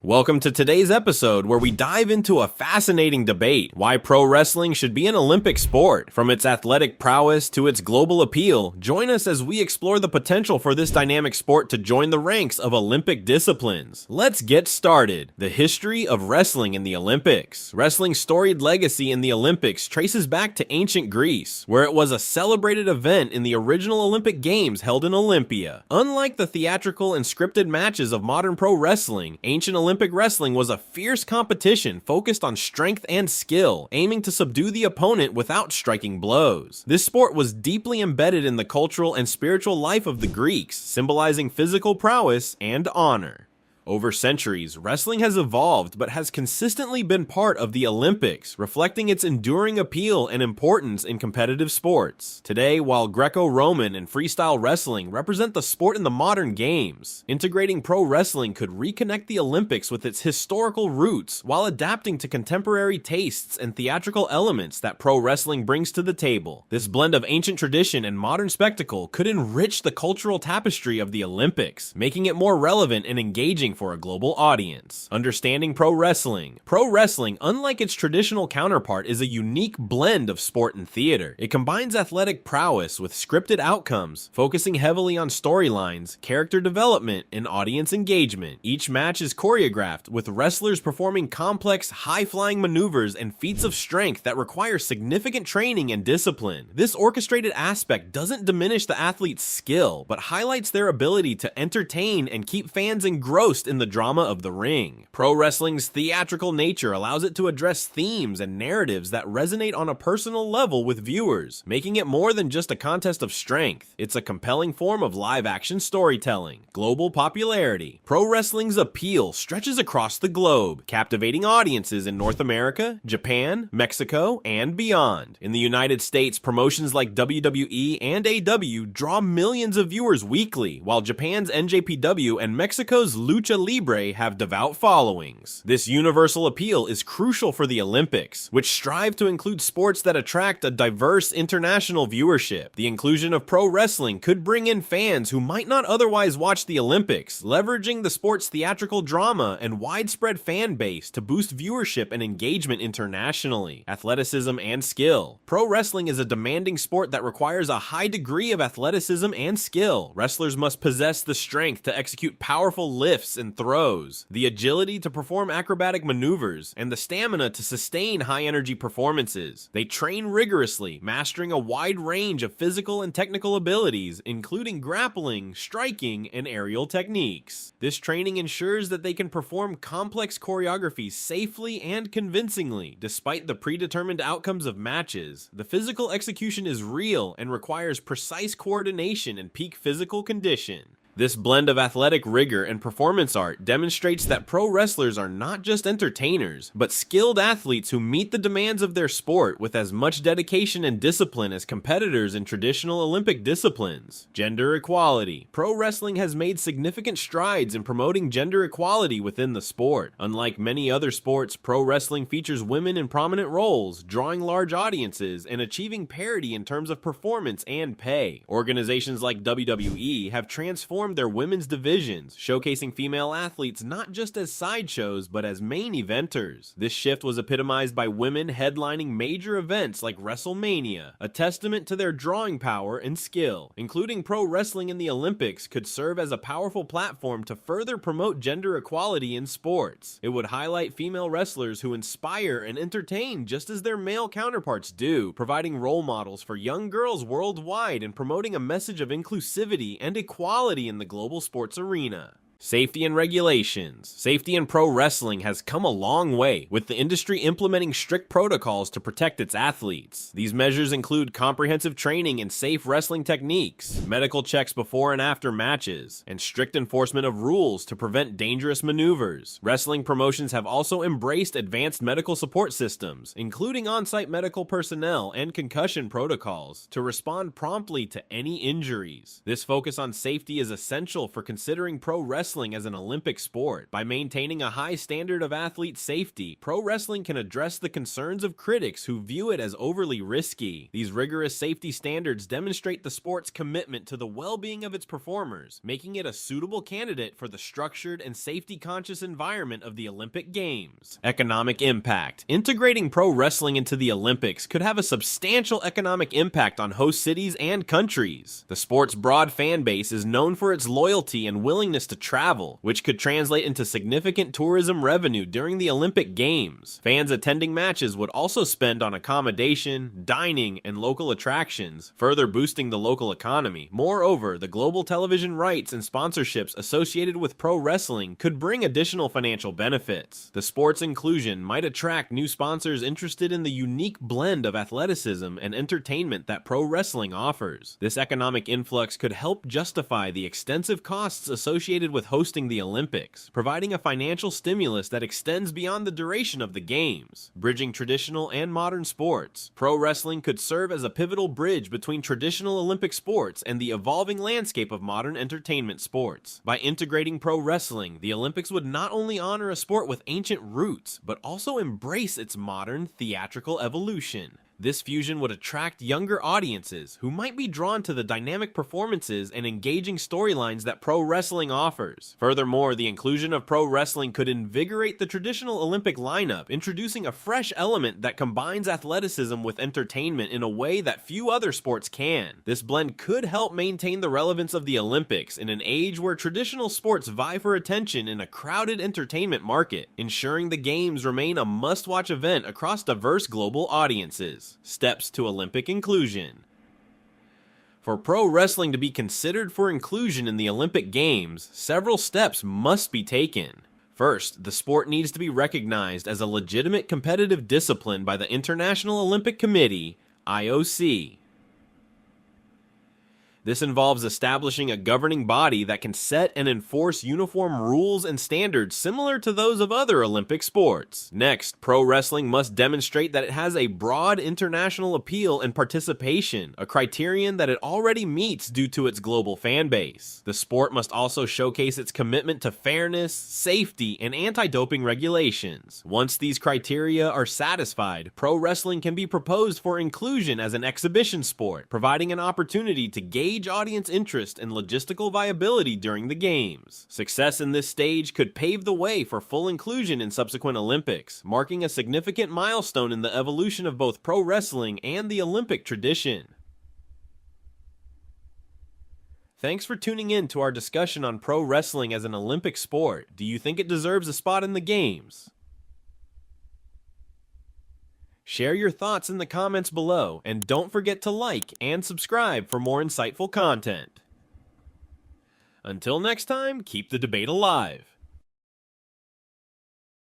Welcome to today's episode where we dive into a fascinating debate: why pro wrestling should be an Olympic sport. From its athletic prowess to its global appeal, join us as we explore the potential for this dynamic sport to join the ranks of Olympic disciplines. Let's get started. The history of wrestling in the Olympics. Wrestling's storied legacy in the Olympics traces back to ancient Greece, where it was a celebrated event in the original Olympic Games held in Olympia. Unlike the theatrical and scripted matches of modern pro wrestling, ancient Olympic wrestling was a fierce competition focused on strength and skill, aiming to subdue the opponent without striking blows. This sport was deeply embedded in the cultural and spiritual life of the Greeks, symbolizing physical prowess and honor. Over centuries, wrestling has evolved but has consistently been part of the Olympics, reflecting its enduring appeal and importance in competitive sports. Today, while greco-roman and freestyle wrestling represent the sport in the modern games, integrating pro wrestling could reconnect the Olympics with its historical roots while adapting to contemporary tastes and theatrical elements that pro wrestling brings to the table. This blend of ancient tradition and modern spectacle could enrich the cultural tapestry of the Olympics, making it more relevant and engaging for a global audience. Understanding pro wrestling. Pro wrestling, unlike its traditional counterpart, is a unique blend of sport and theater. It combines athletic prowess with scripted outcomes, focusing heavily on storylines, character development, and audience engagement. Each match is choreographed, with wrestlers performing complex, high-flying maneuvers and feats of strength that require significant training and discipline. This orchestrated aspect doesn't diminish the athlete's skill, but highlights their ability to entertain and keep fans engrossed in the drama of the ring. Pro wrestling's theatrical nature allows it to address themes and narratives that resonate on a personal level with viewers, making it more than just a contest of strength. It's a compelling form of live-action storytelling. Global popularity. Pro wrestling's appeal stretches across the globe, captivating audiences in North America, Japan, Mexico, and beyond. In the United States, promotions like WWE and AEW draw millions of viewers weekly, while Japan's NJPW and Mexico's Lucha Libre have devout followings. This universal appeal is crucial for the Olympics, which strive to include sports that attract a diverse international viewership. The inclusion of pro wrestling could bring in fans who might not otherwise watch the Olympics, leveraging the sport's theatrical drama and widespread fan base to boost viewership and engagement internationally. Athleticism and skill. Pro wrestling is a demanding sport that requires a high degree of athleticism and skill. Wrestlers must possess the strength to execute powerful lifts and throws, the agility to perform acrobatic maneuvers, and the stamina to sustain high-energy performances. They train rigorously, mastering a wide range of physical and technical abilities, including grappling, striking, and aerial techniques. This training ensures that they can perform complex choreographies safely and convincingly, despite the predetermined outcomes of matches. The physical execution is real and requires precise coordination and peak physical condition. This blend of athletic rigor and performance art demonstrates that pro wrestlers are not just entertainers, but skilled athletes who meet the demands of their sport with as much dedication and discipline as competitors in traditional Olympic disciplines. Gender equality. Pro wrestling has made significant strides in promoting gender equality within the sport. Unlike many other sports, pro wrestling features women in prominent roles, drawing large audiences and achieving parity in terms of performance and pay. Organizations like WWE have transformed their women's divisions, showcasing female athletes not just as sideshows but as main eventers. This shift was epitomized by women headlining major events like WrestleMania, a testament to their drawing power and skill. Including pro wrestling in the Olympics could serve as a powerful platform to further promote gender equality in sports. It would highlight female wrestlers who inspire and entertain just as their male counterparts do, providing role models for young girls worldwide and promoting a message of inclusivity and equality in the global sports arena. Safety and regulations. Safety in pro wrestling has come a long way, with the industry implementing strict protocols to protect its athletes. These measures include comprehensive training in safe wrestling techniques, medical checks before and after matches, and strict enforcement of rules to prevent dangerous maneuvers. Wrestling promotions have also embraced advanced medical support systems, including on-site medical personnel and concussion protocols, to respond promptly to any injuries. This focus on safety is essential for considering pro wrestling wrestling as an Olympic sport. By maintaining a high standard of athlete safety, pro wrestling can address the concerns of critics who view it as overly risky. These rigorous safety standards demonstrate the sport's commitment to the well-being of its performers, making it a suitable candidate for the structured and safety-conscious environment of the Olympic Games. Economic impact. Integrating pro wrestling into the Olympics could have a substantial economic impact on host cities and countries. The sport's broad fan base is known for its loyalty and willingness to travel, which could translate into significant tourism revenue during the Olympic Games. Fans attending matches would also spend on accommodation, dining, and local attractions, further boosting the local economy. Moreover, the global television rights and sponsorships associated with pro wrestling could bring additional financial benefits. The sport's inclusion might attract new sponsors interested in the unique blend of athleticism and entertainment that pro wrestling offers. This economic influx could help justify the extensive costs associated with hosting the Olympics, providing a financial stimulus that extends beyond the duration of the Games. Bridging traditional and modern sports. Pro wrestling could serve as a pivotal bridge between traditional Olympic sports and the evolving landscape of modern entertainment sports. By integrating pro wrestling, the Olympics would not only honor a sport with ancient roots, but also embrace its modern theatrical evolution. This fusion would attract younger audiences who might be drawn to the dynamic performances and engaging storylines that pro wrestling offers. Furthermore, the inclusion of pro wrestling could invigorate the traditional Olympic lineup, introducing a fresh element that combines athleticism with entertainment in a way that few other sports can. This blend could help maintain the relevance of the Olympics in an age where traditional sports vie for attention in a crowded entertainment market, ensuring the Games remain a must-watch event across diverse global audiences. Steps to Olympic inclusion. For pro wrestling to be considered for inclusion in the Olympic Games, several steps must be taken. First, the sport needs to be recognized as a legitimate competitive discipline by the International Olympic Committee, IOC. This involves establishing a governing body that can set and enforce uniform rules and standards similar to those of other Olympic sports. Next, pro wrestling must demonstrate that it has a broad international appeal and participation, a criterion that it already meets due to its global fan base. The sport must also showcase its commitment to fairness, safety, and anti-doping regulations. Once these criteria are satisfied, pro wrestling can be proposed for inclusion as an exhibition sport, providing an opportunity to gauge audience interest and logistical viability during the Games. Success in this stage could pave the way for full inclusion in subsequent Olympics, marking a significant milestone in the evolution of both pro wrestling and the Olympic tradition. Thanks for tuning in to our discussion on pro wrestling as an Olympic sport. Do you think it deserves a spot in the Games? Share your thoughts in the comments below, and don't forget to like and subscribe for more insightful content. Until next time, keep the debate alive.